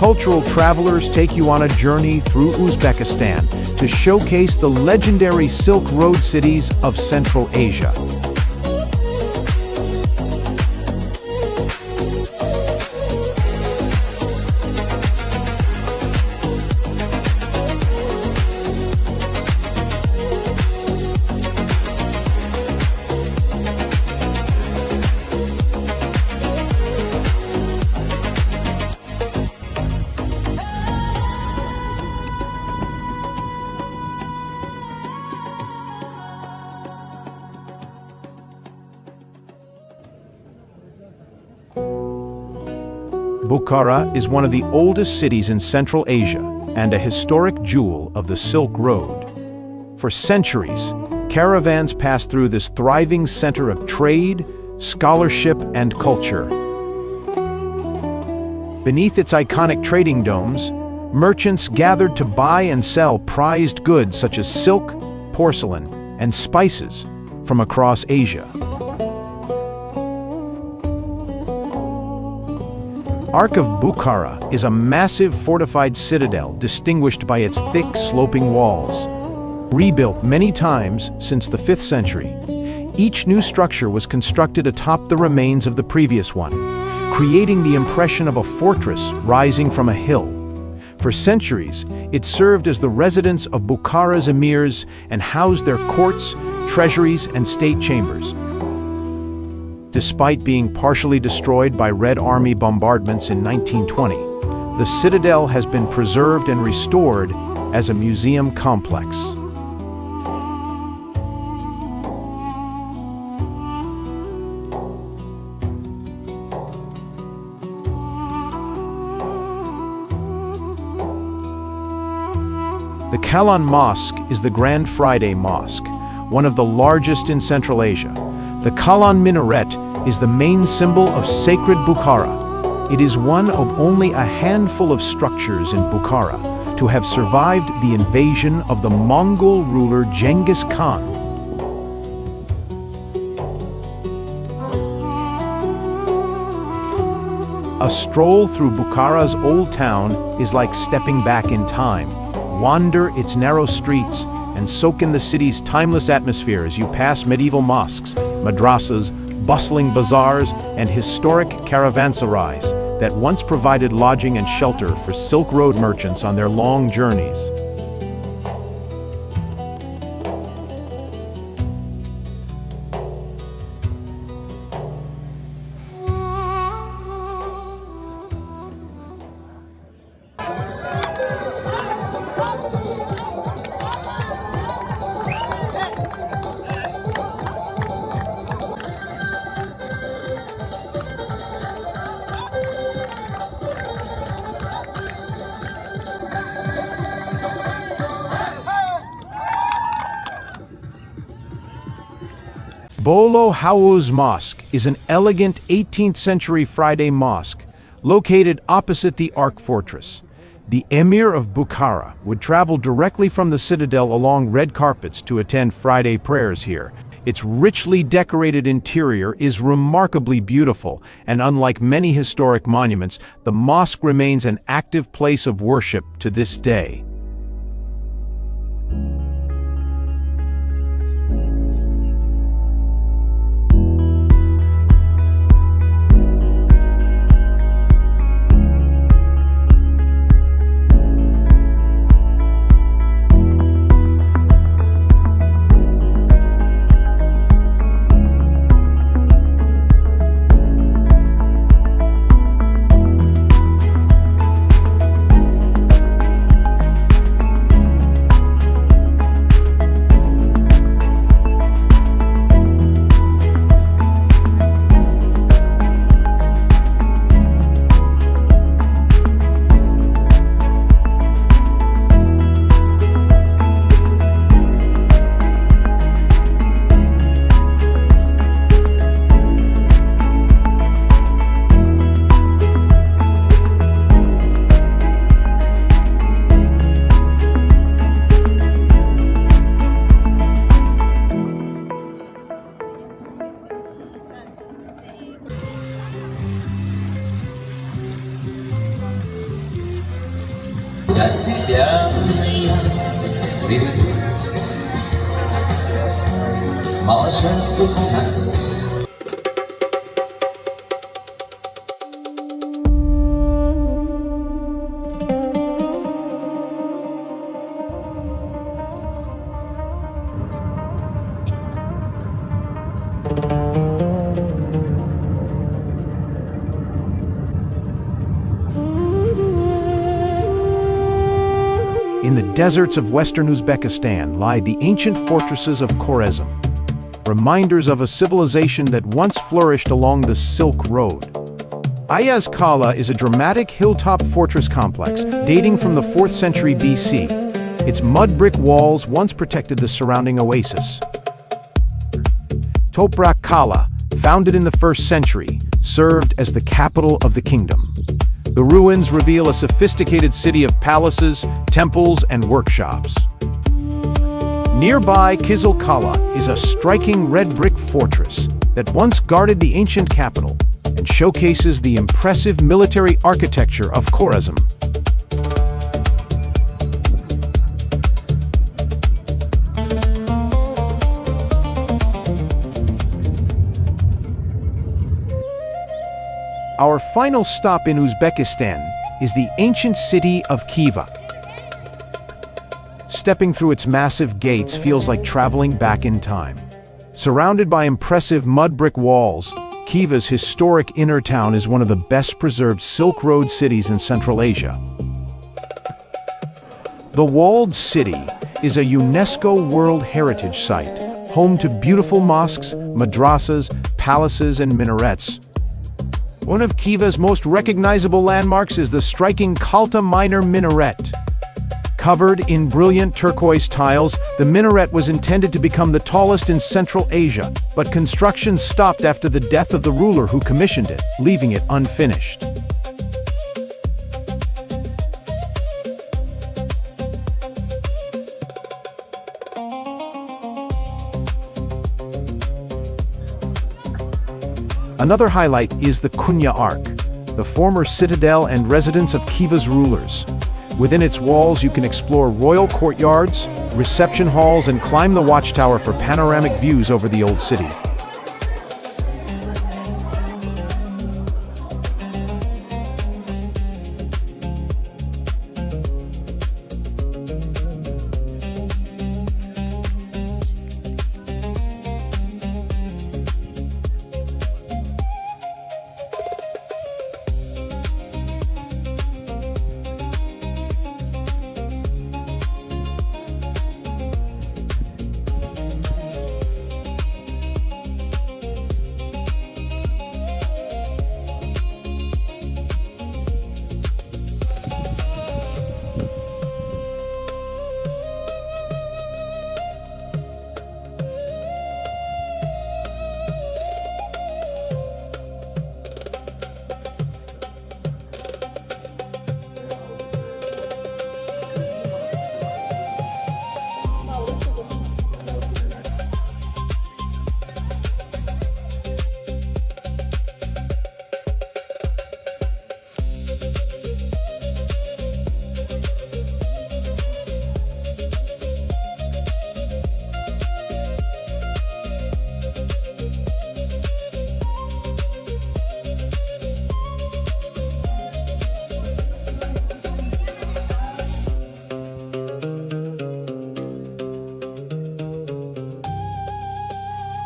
cultural travelers take you on a journey through Uzbekistan to showcase the legendary Silk Road cities of Central Asia. Bukhara is one of the oldest cities in Central Asia and a historic jewel of the Silk Road. For centuries, caravans passed through this thriving center of trade, scholarship, and culture. Beneath its iconic trading domes, merchants gathered to buy and sell prized goods such as silk, porcelain, and spices from across Asia. Ark of Bukhara is a massive fortified citadel distinguished by its thick, sloping walls. Rebuilt many times since the 5th century, each new structure was constructed atop the remains of the previous one, creating the impression of a fortress rising from a hill. For centuries, it served as the residence of Bukhara's emirs and housed their courts, treasuries, and state chambers. Despite being partially destroyed by Red Army bombardments in 1920, the citadel has been preserved and restored as a museum complex. The Kalan Mosque is the Grand Friday Mosque, one of the largest in Central Asia. The Kalan minaret is the main symbol of sacred Bukhara. It is one of only a handful of structures in Bukhara to have survived the invasion of the Mongol ruler Genghis Khan. A stroll through Bukhara's old town is like stepping back in time. Wander its narrow streets and soak in the city's timeless atmosphere as you pass medieval mosques, madrasas, bustling bazaars, and historic caravanserais that once provided lodging and shelter for Silk Road merchants on their long journeys. Bolo Haouz Mosque is an elegant 18th century Friday mosque located opposite the Ark Fortress. The Emir of Bukhara would travel directly from the citadel along red carpets to attend Friday prayers here. Its richly decorated interior is remarkably beautiful, and unlike many historic monuments, the mosque remains an active place of worship to this day. тебя я приведу. Молодец у нас. In the deserts of western Uzbekistan lie the ancient fortresses of Khorezm, reminders of a civilization that once flourished along the Silk Road. Ayaz Kala is a dramatic hilltop fortress complex dating from the 4th century BC. Its mud brick walls once protected the surrounding oasis. Toprak Kala, founded in the 1st century, served as the capital of the kingdom. The ruins reveal a sophisticated city of palaces, temples, and workshops. Nearby Kyzyl Kala is a striking red brick fortress that once guarded the ancient capital and showcases the impressive military architecture of Khorezm. Our final stop in Uzbekistan is the ancient city of Khiva. Stepping through its massive gates feels like traveling back in time. Surrounded by impressive mud brick walls, Khiva's historic inner town is one of the best preserved Silk Road cities in Central Asia. The walled city is a UNESCO World Heritage Site, home to beautiful mosques, madrasas, palaces, and minarets. One of Khiva's most recognizable landmarks is the striking Kalta Minor Minaret. Covered in brilliant turquoise tiles, the minaret was intended to become the tallest in Central Asia, but construction stopped after the death of the ruler who commissioned it, leaving it unfinished. Another highlight is the Kunya Ark, the former citadel and residence of Khiva's rulers. Within its walls, you can explore royal courtyards, reception halls, and climb the watchtower for panoramic views over the old city.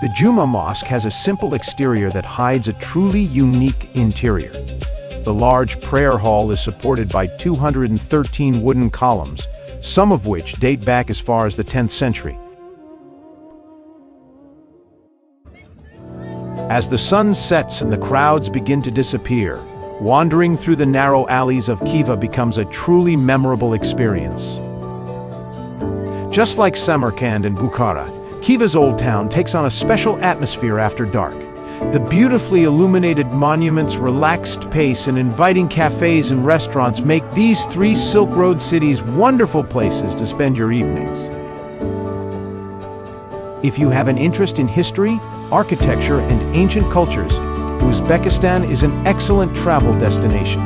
The Juma Mosque has a simple exterior that hides a truly unique interior. The large prayer hall is supported by 213 wooden columns, some of which date back as far as the 10th century. As the sun sets and the crowds begin to disappear, wandering through the narrow alleys of Khiva becomes a truly memorable experience. Just like Samarkand and Bukhara, Khiva's old town takes on a special atmosphere after dark. The beautifully illuminated monuments, relaxed pace, and inviting cafes and restaurants make these three Silk Road cities wonderful places to spend your evenings. If you have an interest in history, architecture, and ancient cultures, Uzbekistan is an excellent travel destination.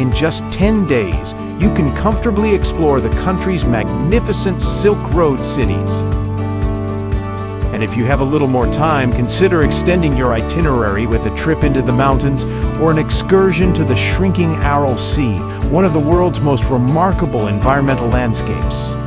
In just 10 days, you can comfortably explore the country's magnificent Silk Road cities. And if you have a little more time, consider extending your itinerary with a trip into the mountains or an excursion to the shrinking Aral Sea, one of the world's most remarkable environmental landscapes.